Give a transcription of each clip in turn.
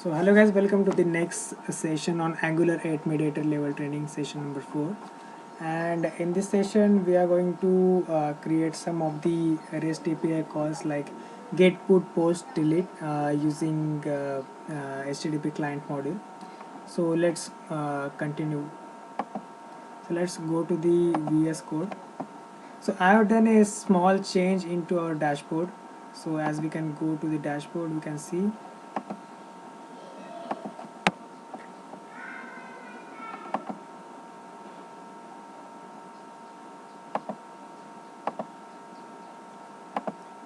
So hello guys, welcome to the next session on Angular 8 mediator level training session number 4. And in this session we are going to create some of the REST API calls like get, put, post, delete using HTTP client module. So let's continue. So let's go to the VS Code. So I have done a small change into our dashboard. So as we can go to the dashboard, we can see.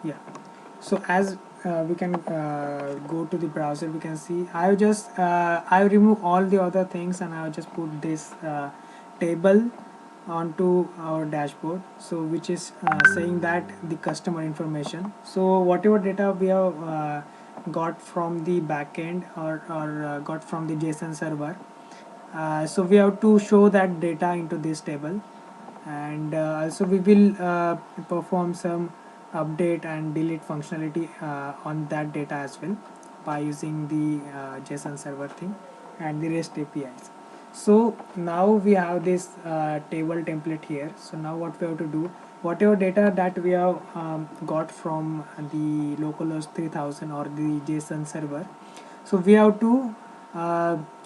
Yeah, so as we can go to the browser, we can see I remove all the other things and I just put this table onto our dashboard, so which is saying that the customer information. So whatever data we have got from the backend or got from the JSON server, so we have to show that data into this table, and also we will perform some update and delete functionality on that data as well by using the JSON server thing and the REST APIs. So now we have this table template here. So now what we have to do, whatever data that we have got from the localhost 3000 or the JSON server, so we have to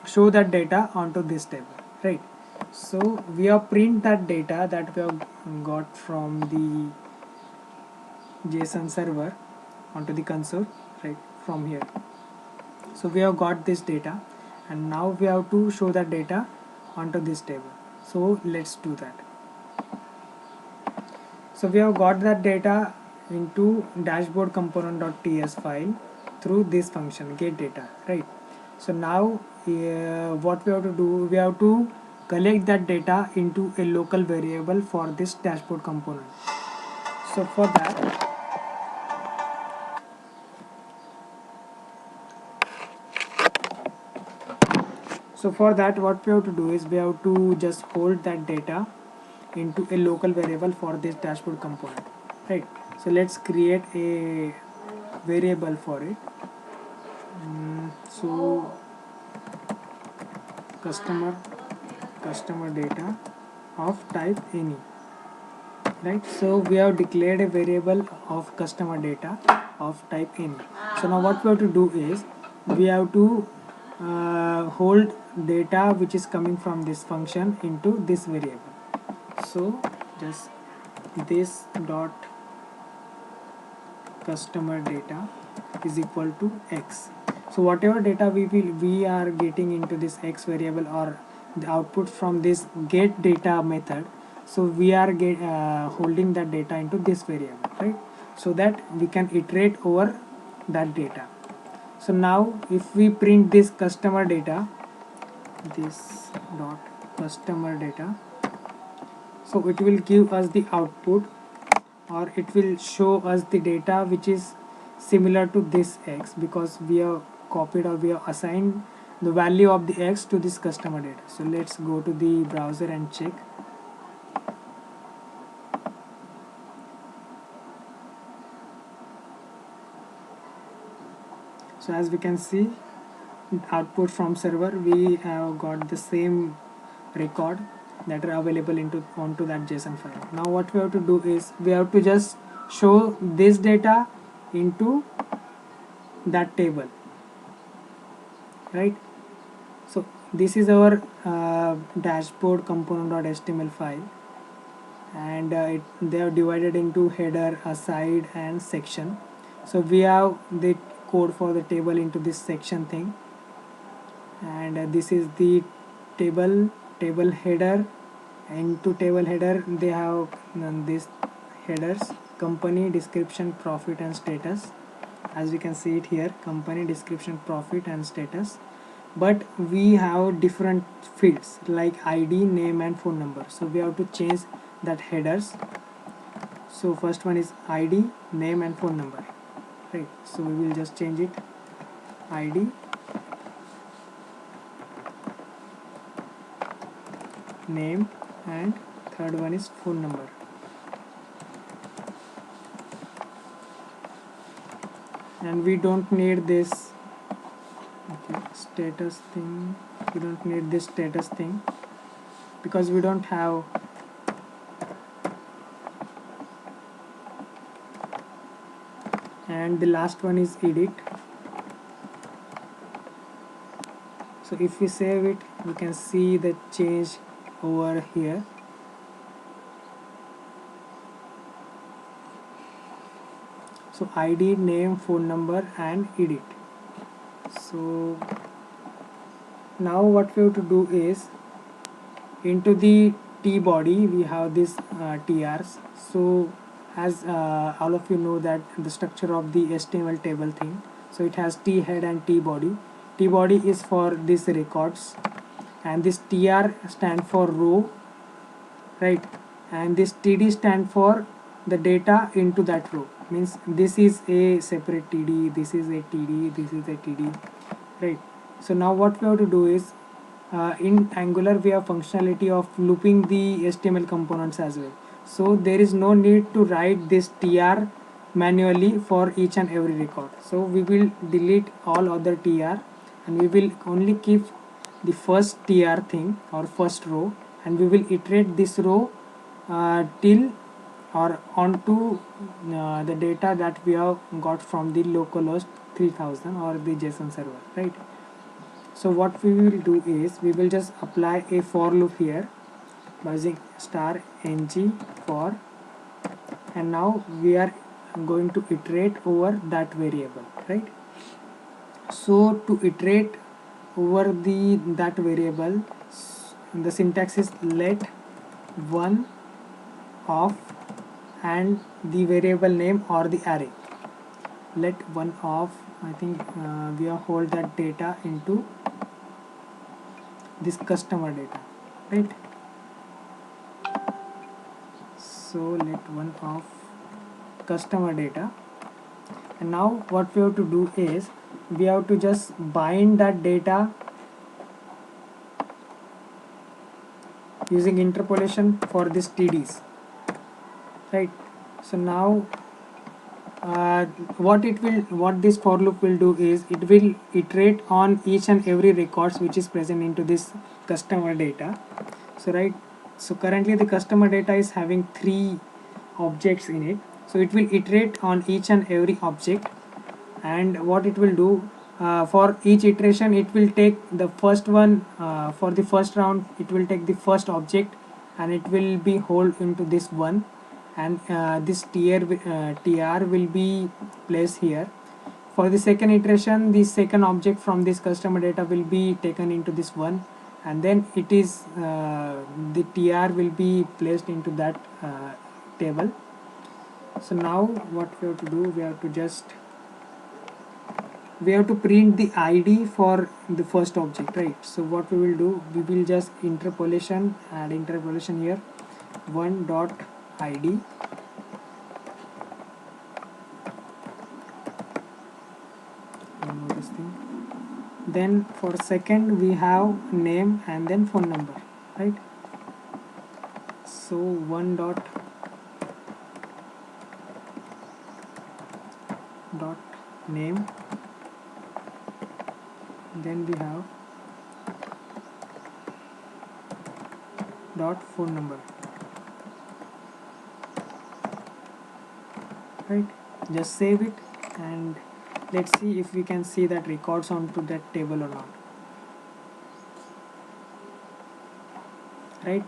show that data onto this table, right? So we have print that data that we have got from the JSON server onto the console, right, from here. So we have got this data, and now we have to show that data onto this table. So let's do that. So we have got that data into dashboard component.ts file through this function get data, right? So now what we have to do, we have to collect that data into a local variable for this dashboard component. So for that, what we have to do is we have to just hold that data into a local variable for this dashboard component, right? So let's create a variable for it. So customer data of type any, right? So we have declared a variable of customer data of type any. So now what we have to do is we have to hold data which is coming from this function into this variable. So just this dot customer data is equal to x. So whatever data we are getting into this x variable or the output from this get data method, so we are holding that data into this variable, right? So that we can iterate over that data. So now if we print this customer data, this dot customer data, so it will give us the output, or it will show us the data which is similar to this x, because we have copied or we have assigned the value of the x to this customer data. So let's go to the browser and check. So as we can see, output from server, we have got the same record that are available onto that JSON file. Now what we have to do is we have to just show this data into that table, right? So this is our dashboard component.html file, and they are divided into header, aside, and section. So we have the code for the table into this section thing, and this is the table header. Into table header they have these headers: company, description, profit, and status. As we can see it here, company, description, profit, and status. But we have different fields like id, name, and phone number, so we have to change that headers. So first one is id, name, and phone number, right? So we will just change it id, name, and third one is phone number. And we don't need this. Okay. status thing. We don't need this status thing because we don't have and the last one is edit. So if we save it, we can see the change over here. So ID, name, phone number and edit. So now what we have to do is into the T body we have this TRs. So as all of you know that the structure of the HTML table thing, so it has T head and T body. T body is for these records and this TR stand for row, right, and this TD stand for the data into that row. Means this is a separate TD, this is a TD, this is a TD, right. So now what we have to do is in Angular we have functionality of looping the HTML components as well. So there is no need to write this TR manually for each and every record. So we will delete all other TR and we will only keep the first TR thing or first row, and we will iterate this row till or onto the data that we have got from the localhost 3000 or the JSON server, right. So what we will do is we will just apply a for loop here by using *ng for, and now we are going to iterate over that variable, right. So to iterate over that variable, the syntax is let one of and the variable name or the array. Let one of, I think we have hold that data into this customer data, right. So let one of customer data, and now what we have to do is we have to just bind that data using interpolation for this TDs, right. So now what this for loop will do is it will iterate on each and every records which is present into this customer data. So right, so currently the customer data is having 3 objects in it, so it will iterate on each and every object, and what it will do for each iteration it will take the first one for the first round it will take the first object and it will be hold into this one, and this TR will be placed here. For the second iteration, the second object from this customer data will be taken into this one, and then it is the TR will be placed into that table. So now what we have to do, we have to print the ID for the first object, right. So what we will do, we will just add interpolation here, one dot ID, this thing. Then for second we have name and then phone number, right. So one dot name, then we have dot phone number, right. Just save it and let's see if we can see that records onto that table or not, right.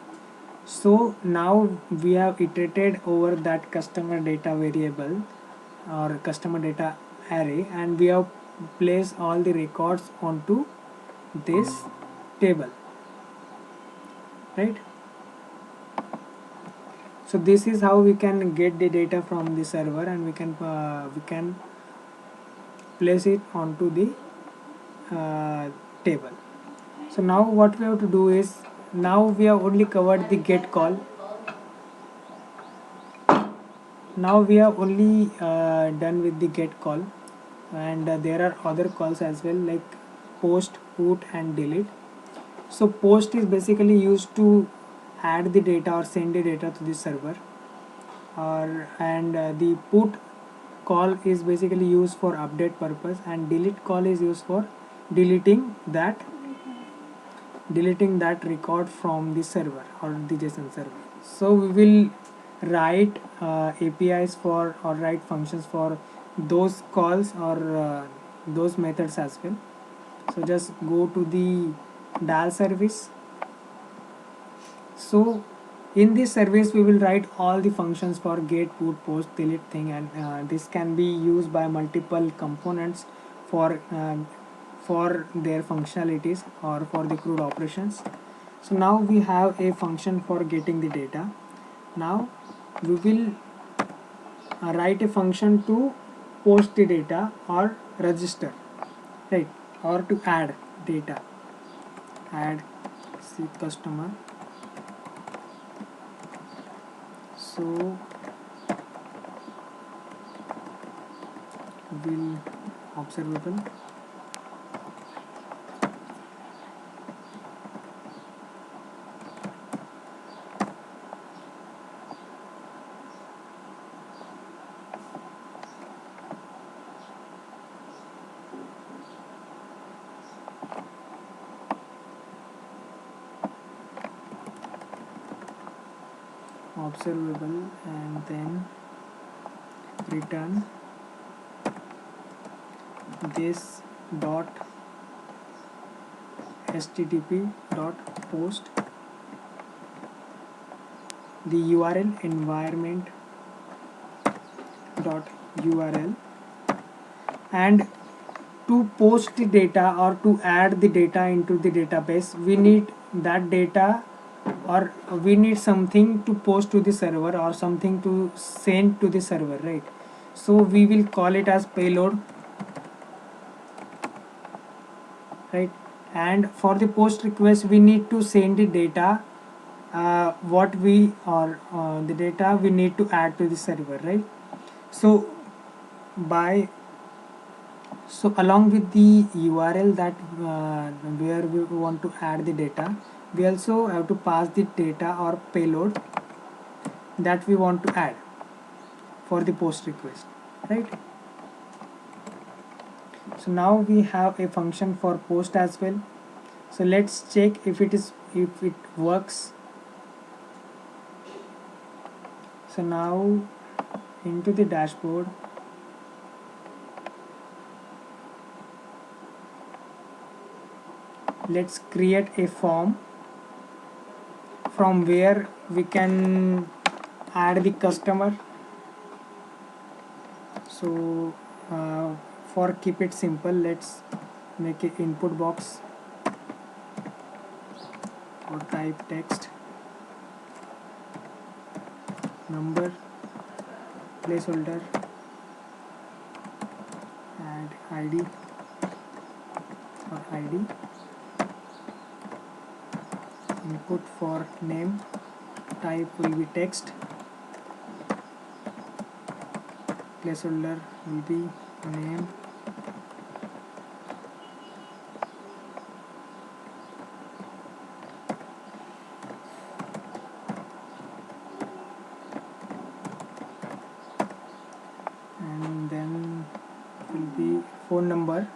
So now we have iterated over that customer data variable or customer data array, and we have placed all the records onto this table, right. So this is how we can get the data from the server, and we can place it onto the table. So now what we have to do is, now we have only covered the get call. Now we are only done with the get call, and there are other calls as well like post, put and delete. So post is basically used to add the data or send the data to the server, and the put call is basically used for update purpose, and delete call is used for deleting that record from the server or the JSON server. So we will write APIs for or write functions for those calls or those methods as well. So just go to the DAL service. So in this service we will write all the functions for get, put, post, delete thing, and this can be used by multiple components for their functionalities or for the CRUD operations. So now we have a function for getting the data. Now we will write a function to post the data or register, right, or to add data. Add see customer. So will observable and then return this dot http dot post the URL environment dot URL, and to post the data or to add the data into the database we need that data, or we need something to post to the server or something to send to the server, right? So we will call it as payload, right? And for the post request we need to send the data what we or the data we need to add to the server, right? So by so along with the URL that where we want to add the data, we also have to pass the data or payload that we want to add for the post request, right? So now we have a function for post as well. So let's check if it works. So now into the dashboard, let's create a form from where we can add the customer. So for keep it simple, let's make an input box or type text, number, placeholder, add ID or ID, input for name, type will be text, placeholder will be name, and then will be phone number,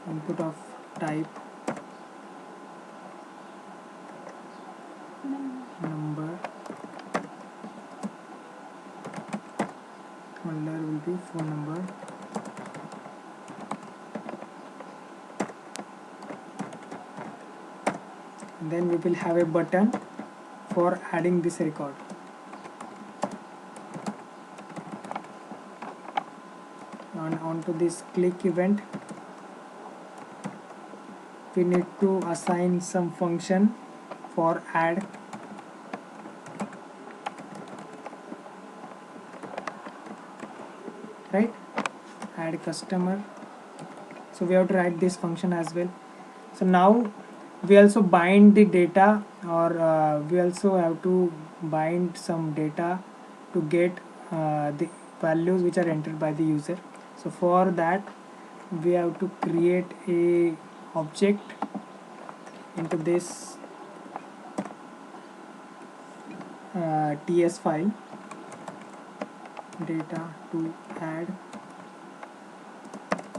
input of type number, folder will be phone number, and then we will have a button for adding this record. Onto this click event we need to assign some function for add, right? Add customer. So we have to write this function as well. So now we also bind the data, or we also have to bind some data to get the values which are entered by the user. So for that we have to create a object into this TS file, data to add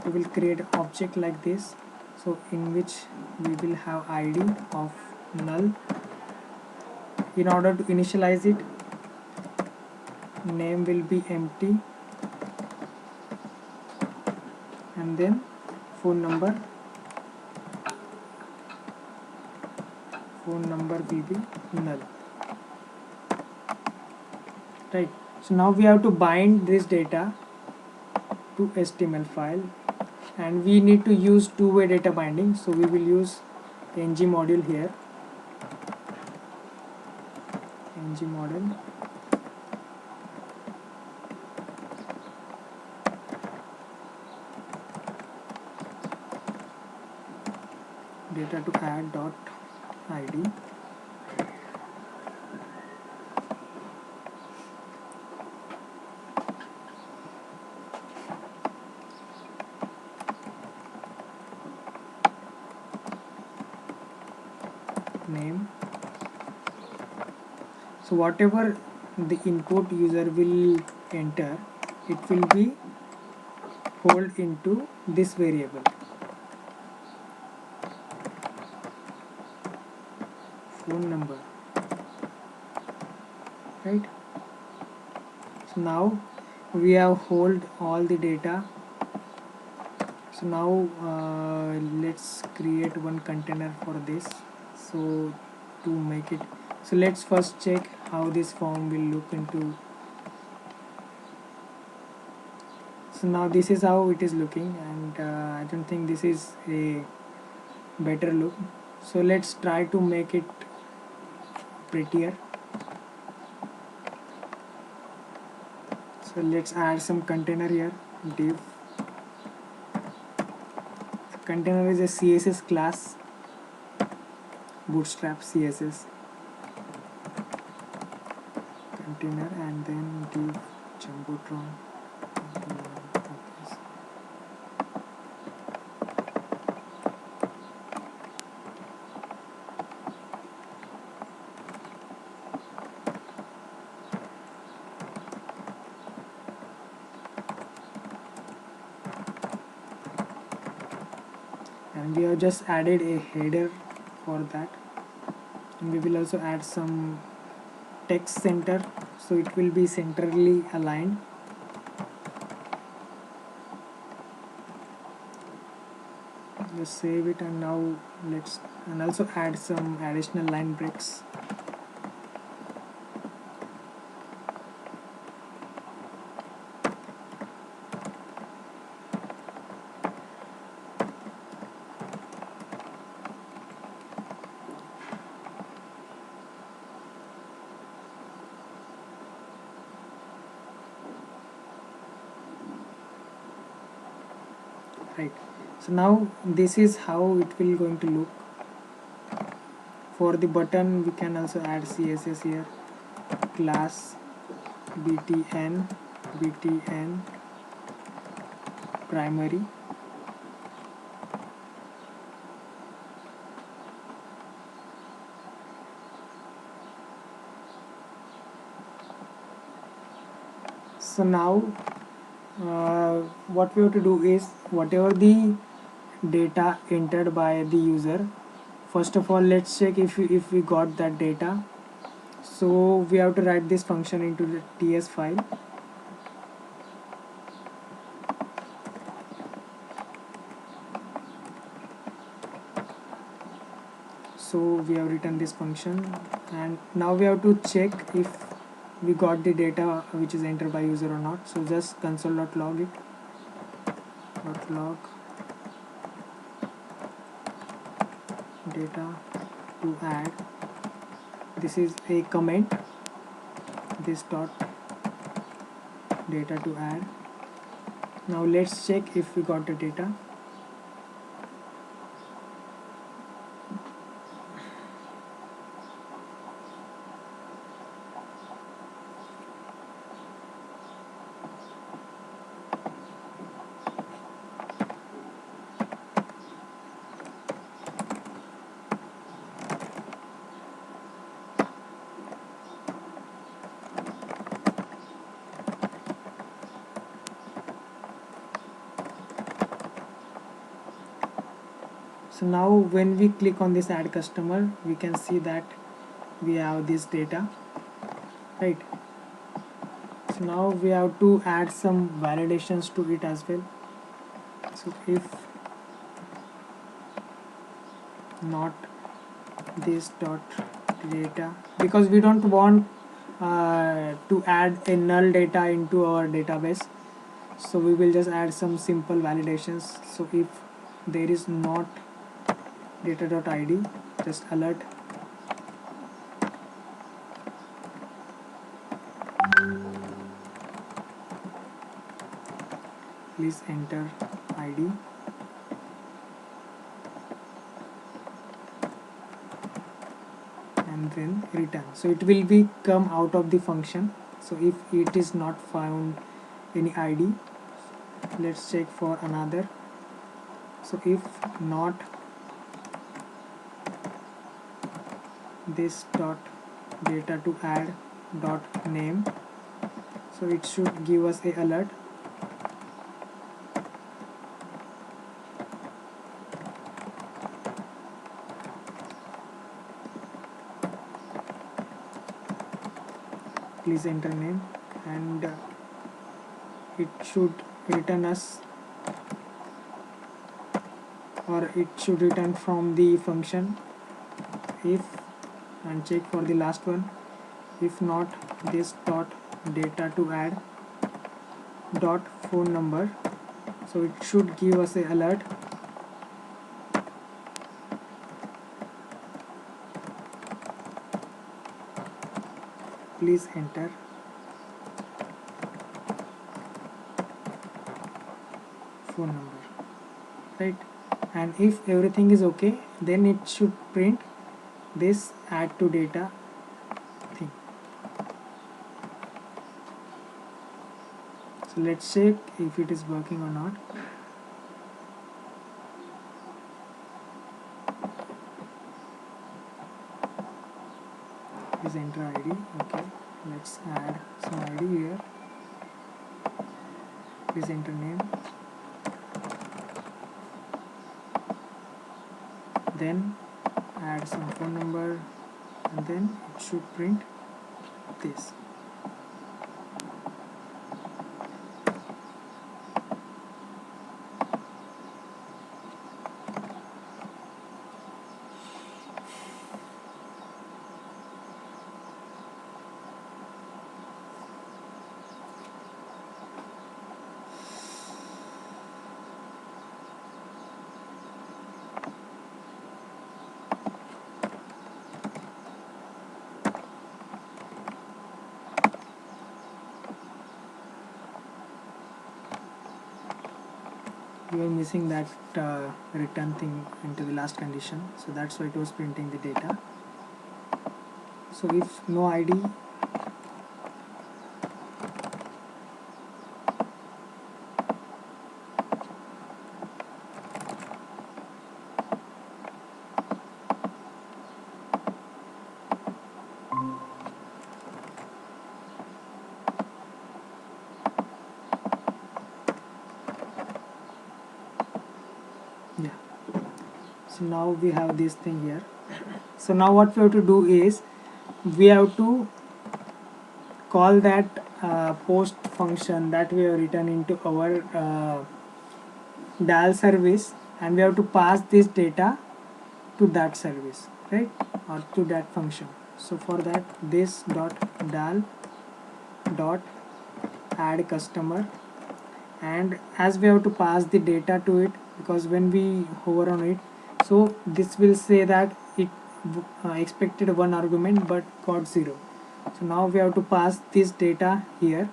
we will create an object like this, so in which we will have id of null. In order to initialize it, name will be empty, and then phone number will be null, right? So now we have to bind this data to HTML file, and we need to use two-way data binding, so we will use ng module here. ng model data to add dot id, name. So whatever the input user will enter, it will be hold into this variable, phone number, right? So now we have hold all the data. So now let's create one container for this, so to make it, so let's first check how this form will look into. So now this is how it is looking, and I don't think this is a better look, so let's try to make it prettier. So let's add some container here, div. Container is a CSS class, bootstrap CSS container, and then div jumbotron. And we have just added a header for that, and we will also add some text center, so it will be centrally aligned. Just save it, and now let's, and also add some additional line breaks. Right, so now this is how it will going to look. For the button, we can also add CSS here, class btn primary, so now what we have to do is, whatever the data entered by the user, first of all let's check if we got that data. So we have to write this function into the ts file. So we have written this function, and now we have to check if we got the data which is entered by user or not. So just console.log it, .log data to add. This is a comment, this dot data to add. Now let's check if we got the data. So now when we click on this add customer, we can see that we have this data, right? So now we have to add some validations to it as well. So if not this dot data, because we don't want to add a null data into our database, so we will just add some simple validations. So if there is not data.id, just alert please enter id and then return. So it will be come out of the function. So if it is not found any id, let's check for another. So if not this dot data to add dot name, so it should give us a alert. Please enter name, and it should return us, or it should return from the function if, and check for the last one, if not this dot data to add dot phone number, so it should give us a alert. Please enter phone number, right? And if everything is okay, then it should print this add to data thing. So let's check if it is working or not. Please enter id. Okay, let's add some id here. Please enter name, then add some phone number, and then it should print this. We were missing that return thing into the last condition, so that's why it was printing the data. So if no id, yeah, so now we have this thing here. So now what we have to do is we have to call that post function that we have written into our dial service, and we have to pass this data to that service, right, or to that function. So for that, this dot dial dot add customer, and as we have to pass the data to it, because when we hover on it, so this will say that it expected one argument but got 0. So now we have to pass this data here.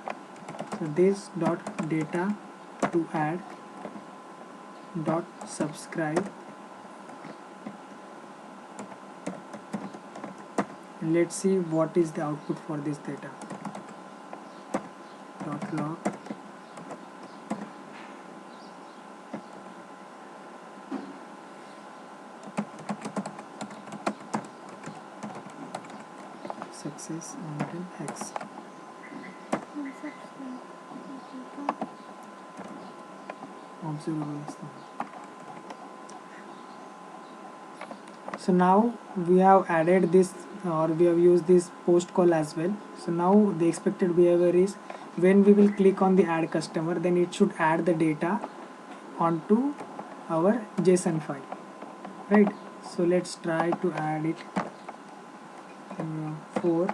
So this dot data to add dot subscribe, and let's see what is the output for this data. Dot log success and then x. Observable ఇస్తాం. So now we have added this, or we have used this post call as well. So now the expected behavior is, when we will click on the add customer, then it should add the data onto our JSON file, right? So let's try to add it. 4.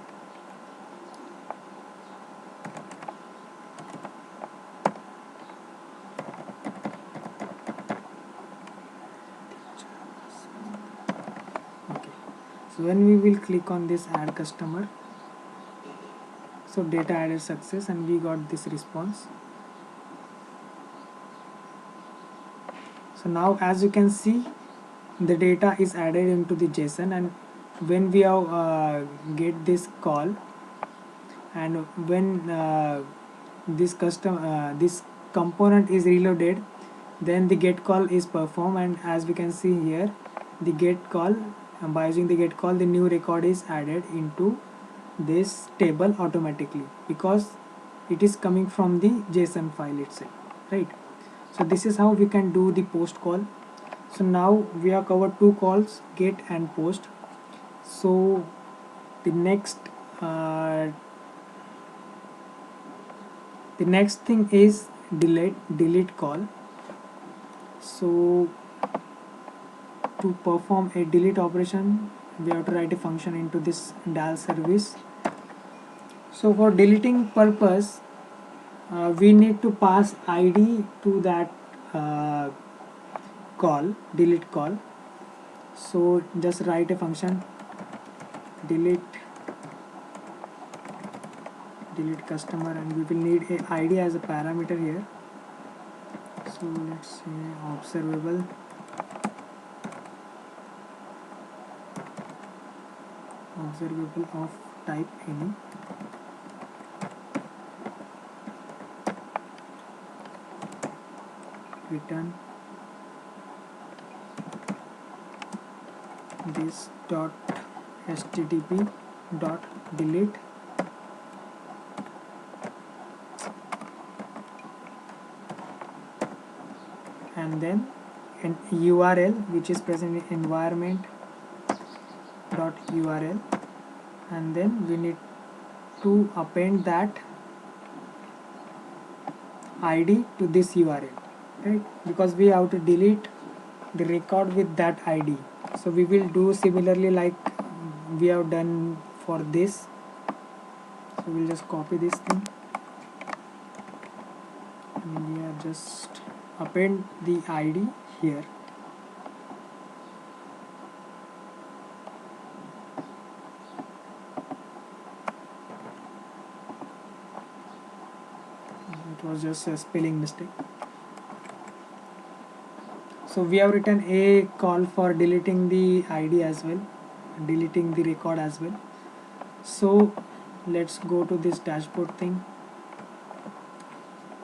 Okay, so when we will click on this add customer, so data added success, and we got this response. So now as you can see, the data is added into the JSON, and when we have get this call, and when this component is reloaded, then the get call is performed, and as we can see here, the get call, by using the get call, the new record is added into this table automatically, because it is coming from the JSON file itself, right? So this is how we can do the post call. So now we have covered two calls, get and post. So the next uh, the next thing is delete call. So to perform a delete operation, we have to write a function into this dial service. So for deleting purpose, we need to pass ID to that uh, delete call. So just write a function delete customer, and we will need a ID as a parameter here. So let's say observable of type any. Return this dot http dot delete, and then an URL which is present in environment dot URL, and then we need to append that ID to this URL, right? Because we have to delete the record with that ID. So we will do similarly like we have done for this. So we'll just copy this thing, and we are just append the ID here. It was just a spelling mistake. So we have written a call for deleting the ID as well, deleting the record as well. So let's go to this dashboard thing.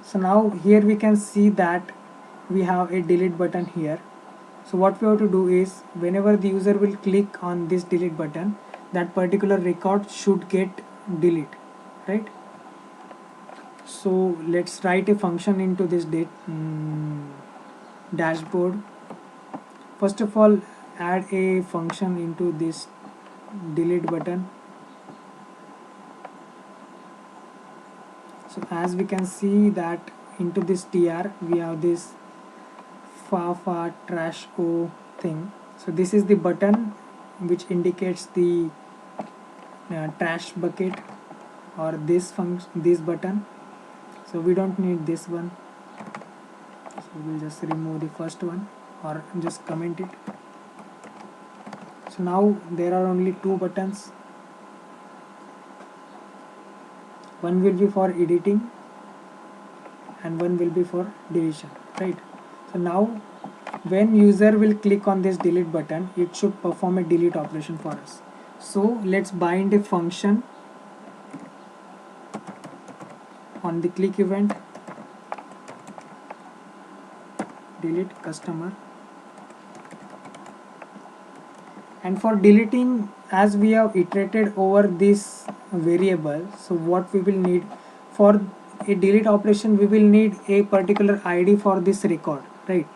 So now here we can see that we have a delete button here. So what we have to do is, whenever the user will click on this delete button, that particular record should get delete, right? So let's write a function into this dashboard. First of all, add a function into this delete button. So as we can see that into this tr we have this fa trash o thing. So this is the button which indicates the trash bucket, or this button. So we don't need this one, so we'll just remove the first one, or just comment it. So now there are only two buttons. One will be for editing and one will be for deletion, right? So now when user will click on this delete button, it should perform a delete operation for us. So let's bind a function on the click event, delete customer. And for deleting, as we have iterated over this variable, so what we will need for a delete operation, we will need a particular ID for this record, right?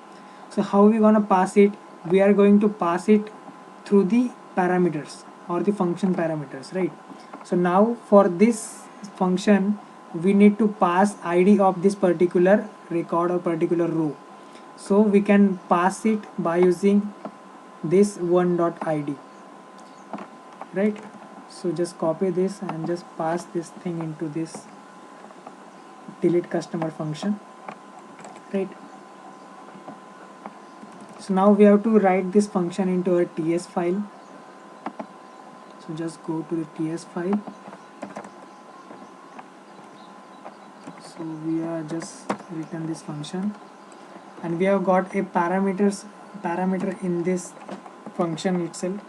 So how we gonna pass it? We are going to pass it through the parameters or the function parameters, right? So now for this function we need to pass id of this particular record or particular row. So we can pass it by using this one.id, right? So just copy this and just pass this thing into this delete customer function, right? So now we have to write this function into a ts file. So just go to the ts file. So we are just written this function, and we have got a parameter in this function itself.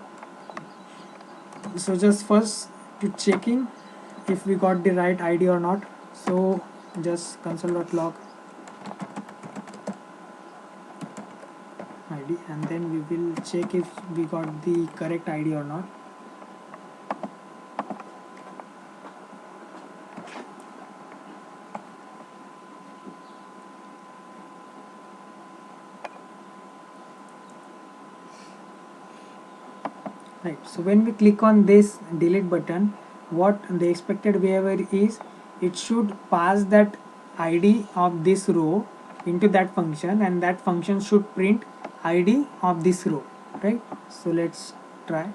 So just first to checking if we got the right id or not, so just console.log id, and then we will check if we got the correct id or not. Right, so when we click on this delete button, what the expected behavior is, it should pass that id of this row into that function, and that function should print id of this row, right? So let's try.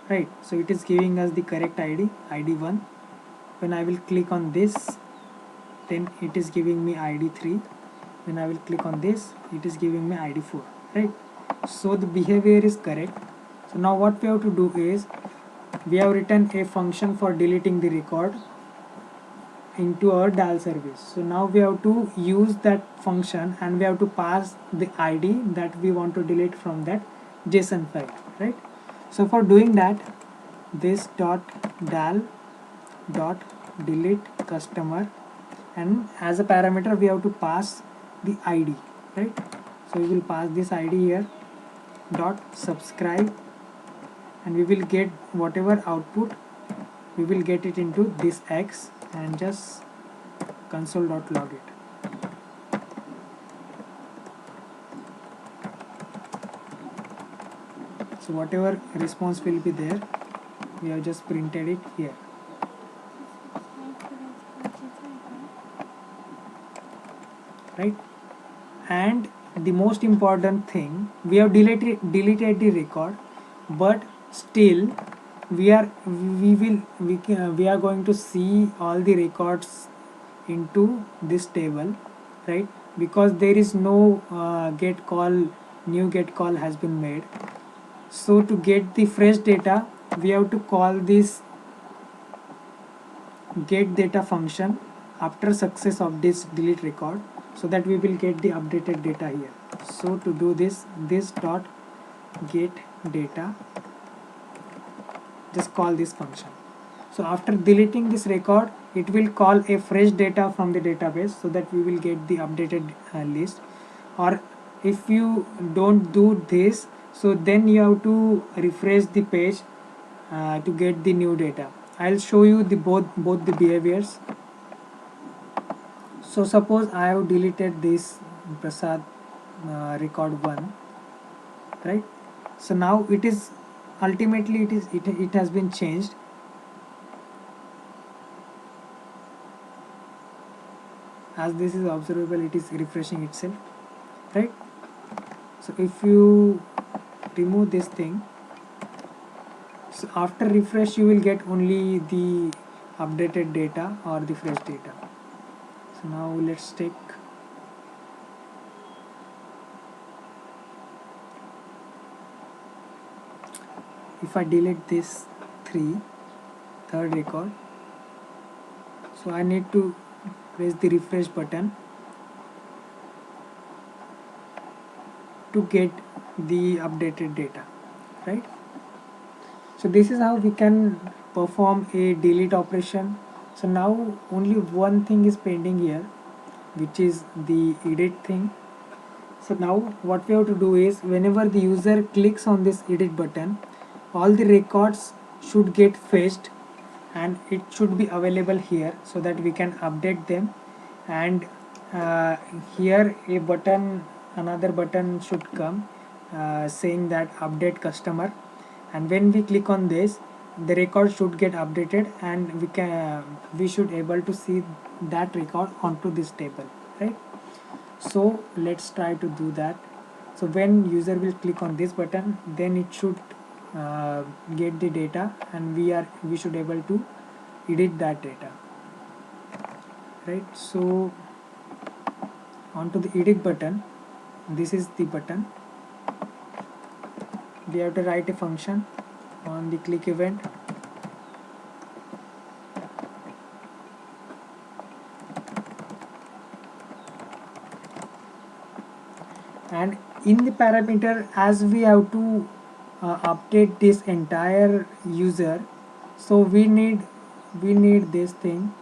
Right, so it is giving us the correct id1. When I will click on this, then it is giving me id3. When I will click on this, it is giving me id4, right? So the behavior is correct. So now what we have to do is, we have written a function for deleting the record into our DAL service. So now we have to use that function, and we have to pass the id that we want to delete from that JSON file, right? So for doing that, this dot DAL dot delete customer, and as a parameter we have to pass the id, right? So we will pass this id here, dot subscribe, and we will get whatever output, we will get it into this x, and just console.log it. So whatever response will be there, we have just printed it here, right? And the most important thing, we have deleted the record, but still we are going to see all the records into this table, right? Because there is no new get call has been made. So to get the fresh data, we have to call this get data function after success of this delete record, so that we will get the updated data here. So to do this dot get data, just call this function. So after deleting this record, it will call a fresh data from the database, so that we will get the updated list. Or if you don't do this, so then you have to refresh the page to get the new data. I'll show you the both the behaviors. So suppose I have deleted this Prasad record 1, right? So now it is ultimately it has been changed. As this is observable, it is refreshing itself, right? So if you remove this thing, so after refresh you will get only the updated data or the fresh data. So now let's take, if I delete this third record, so I need to press the refresh button to get the updated data, right? So this is how we can perform a delete operation. So now only one thing is pending here, which is the edit thing. So now what we have to do is, whenever the user clicks on this edit button, all the records should get fetched, and it should be available here, so that we can update them. And here another button should come, saying that update customer, and when we click on this, the record should get updated, and we should able to see that record onto this table, right? So let's try to do that. So when user will click on this button, then it should get the data, and we should able to edit that data, right? So onto the edit button, this is the button. We have to write a function on the click event, and in the parameter, as we have to update this entire user, so we need this thing,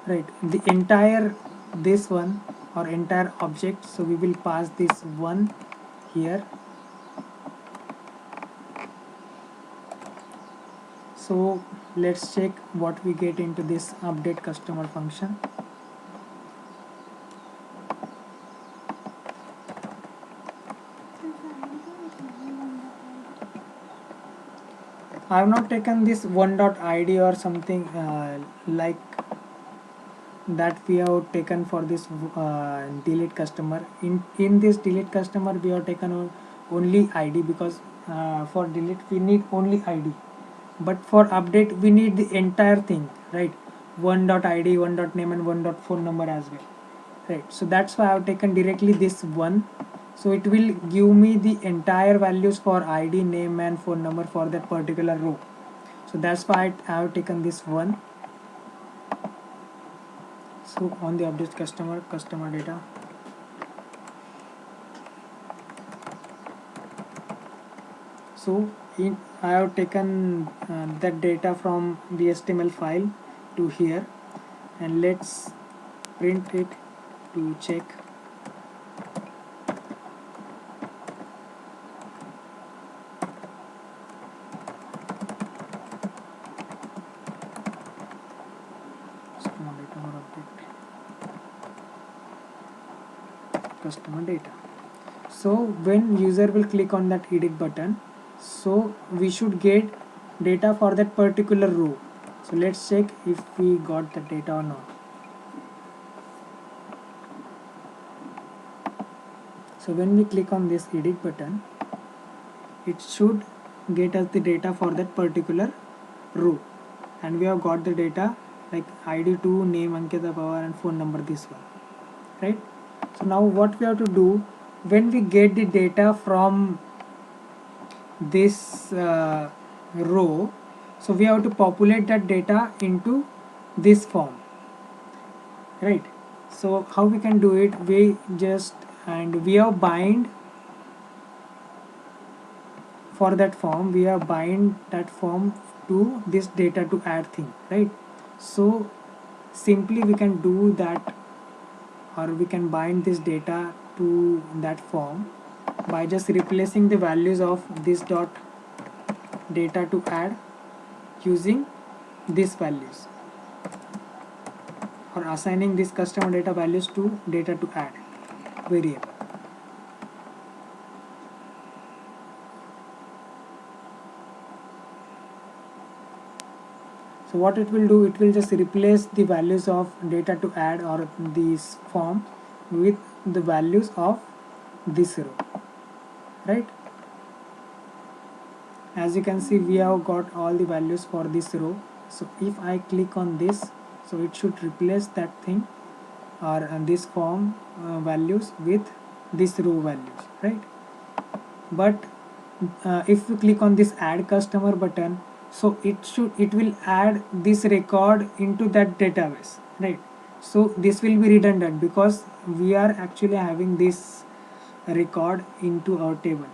right? The entire this one or entire object, so we will pass this one here. So let's check what we get into this update customer function. I have not taken this one.id or something like that we have taken for this delete customer. In this delete customer, we have taken only id, because for delete we need only id, but for update we need the entire thing, right? One.id, one.name, and one.phone number as well, right? So that's why I have taken directly this one. So it will give me the entire values for id, name, and phone number for that particular row. So that's why I have taken this one. So on the update customer data, so I have taken that data from the HTML file to here, and let's print it to check. Customer data or update customer data. So when user will click on that edit button, so we should get data for that particular row. So let's check if we got the data or not. So when we click on this edit button, it should get us the data for that particular row, and we have got the data like id2, name Ankita Pawar, and phone number, this one, right? So now what we have to do, when we get the data from this row, so we have to populate that data into this form, right? So how we can do it, we have bind for that form, we have bind that form to this data to add thing, right? So simply we can do that, or we can bind this data to that form by just replacing the values of this dot data to add using these values, or assigning this customer data values to data to add variable. So what it will do, it will just replace the values of data to add or this form with the values of this row, right? As you can see, we have got all the values for this row. So if I click on this, so it should replace that thing, or this form values with this row values, right? But if we click on this add customer button, so it will add this record into that database, right? So this will be redundant because we are actually having this record into our table.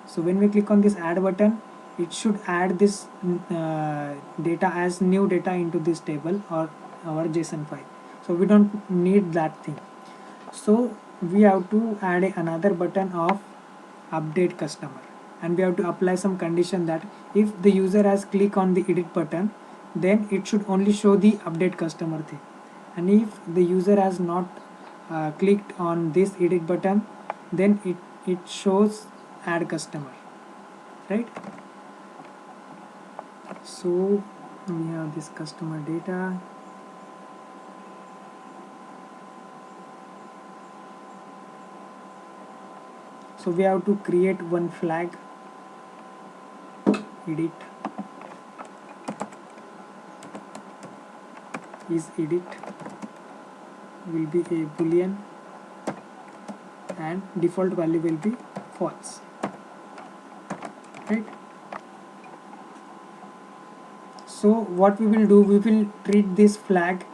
So when we click on this add button, it should add this data as new data into this table or our JSON file. So we don't need that thing. So we have to add another button of update customer, and we have to apply some condition that if the user has clicked on the edit button, then it should only show the update customer thing, and if the user has not clicked on this edit button, then it shows add customer, right? So we have this customer data. So we have to create one flag, edit is edit will be a boolean and default value will be false, right? So what we will do, we will treat this flag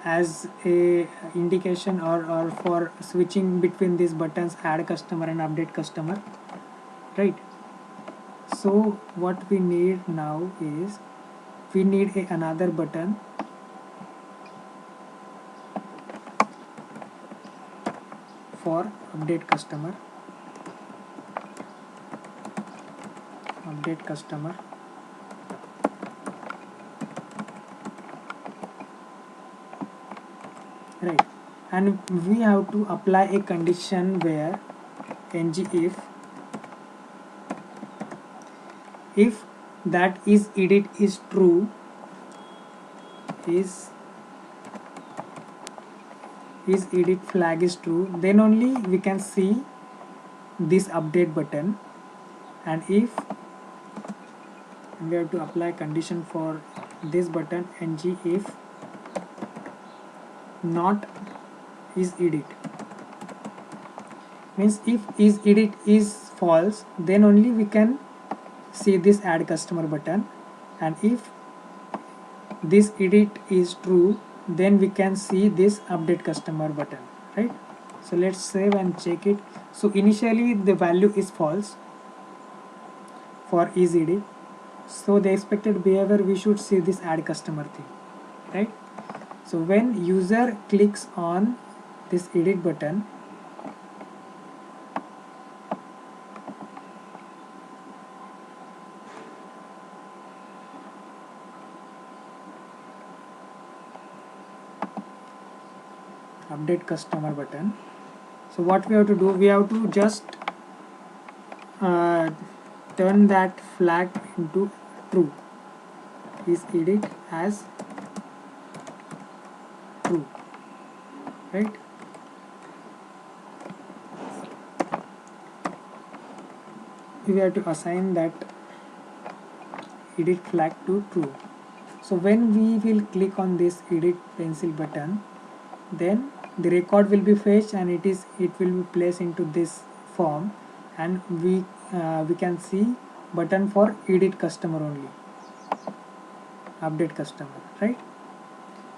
as a indication or for switching between these buttons, add customer and update customer, right? So what we need now is we need another button for update customer, right? And we have to apply a condition where ng if that is edit is true, is edit flag is true, then only we can see this update button. And if we have to apply condition for this button, ng if not is edit, means if is edit is false, then only we can see this add customer button, and if this edit is true, then we can see this update customer button, right? So let's save and check it. So initially the value is false for is edit, so the expected behavior we should see this add customer thing, right? So when user clicks on this edit button, update customer button, so what we have to do, we have to just turn that flag into true, is edit as true, right? We have to assign that edit flag to true. So when we will click on this edit pencil button, then the record will be fetched and it will be placed into this form, and we can see button for edit customer only, update customer, right?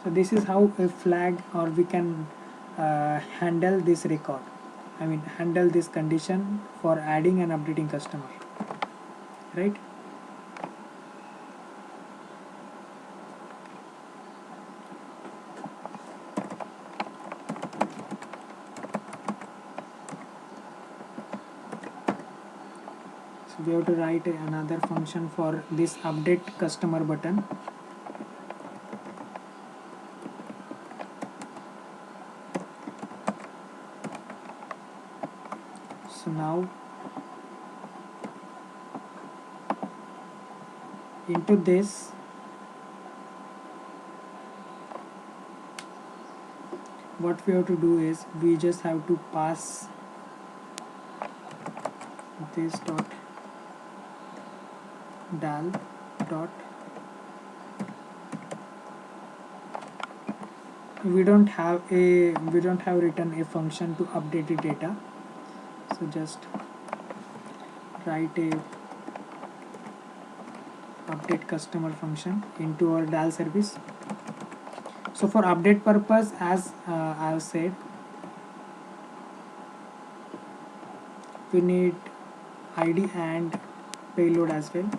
So this is how a flag, or we can handle this record, I mean handle this condition for adding and updating customer, right? So we have to write another function for this update customer button. So now into this what we have to do is we just have to pass this dot dal dot, we don't have written a function to update the data, so just write a update customer function into our dal service. So for update purpose, as I have said, we need id and payload as well.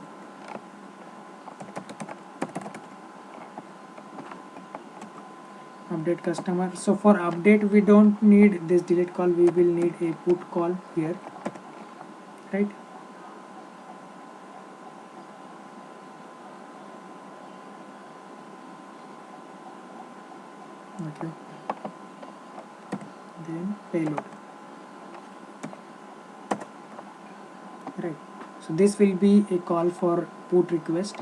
Update customer. So for update we don't need this delete call, we will need a put call here, right? Okay, then payload, right? So this will be a call for put request.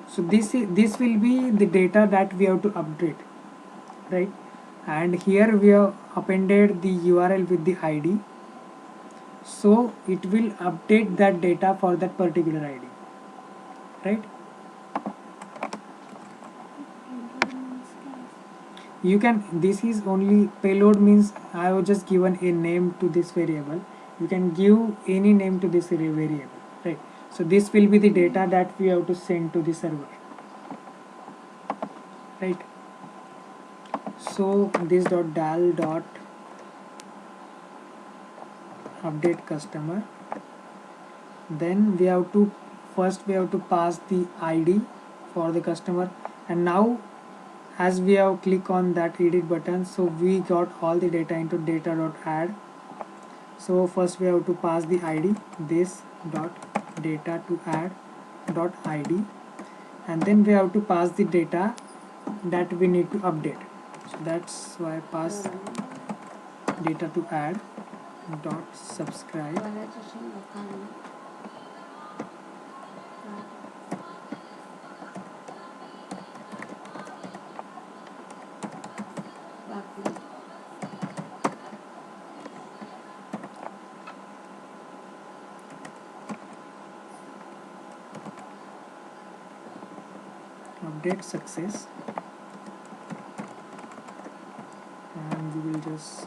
So this will be the data that we have to update, right? And here we have appended the URL with the ID, so it will update that data for that particular ID, right? You can, this is only payload means I have just given a name to this variable. You can give any name to this variable, right? So this will be the data that we have to send to the server, right? So this dot dal dot update customer, then we have to first we have to pass the ID for the customer, and now as we have click on that edit button, so we got all the data into data.add. So first we have to pass the ID, this dot data to add dot ID, and then we have to pass the data that we need to update. So that's why I pass data to add dot subscribe, update success, and we will just,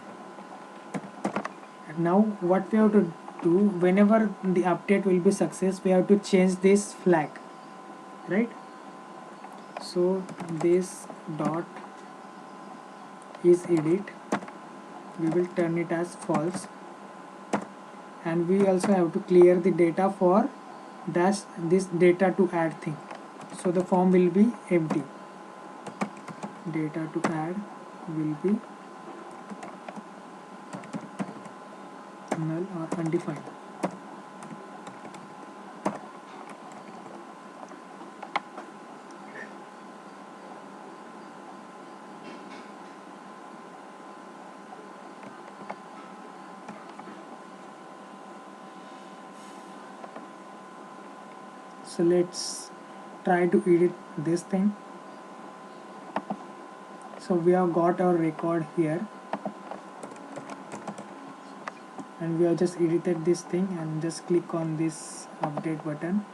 now what we have to do, whenever the update will be success, we have to change this flag, right? So this dot is edit, we will turn it as false, and we also have to clear the data for dash this data to add thing, so the form will be empty. Data to add will be null or undefined. So let's try to edit this thing. So we have got our record here, and we have just edited this thing, and just click on this update button.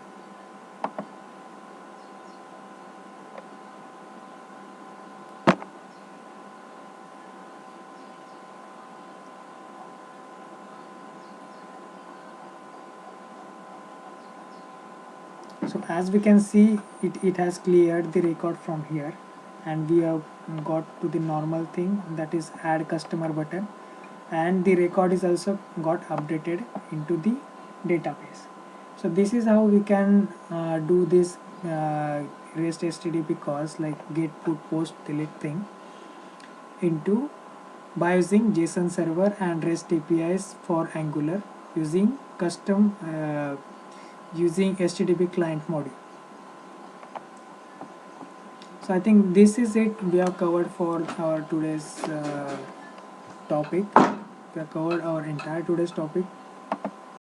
So as we can see, it has cleared the record from here, and we have got to the normal thing, that is add customer button, and the record is also got updated into the database. So this is how we can do this REST HTTP calls like get, put, post, delete thing into by using JSON server and REST APIs for Angular using custom using HTTP client module. So I think this is it. We have covered for our today's topic. We have covered our entire today's topic.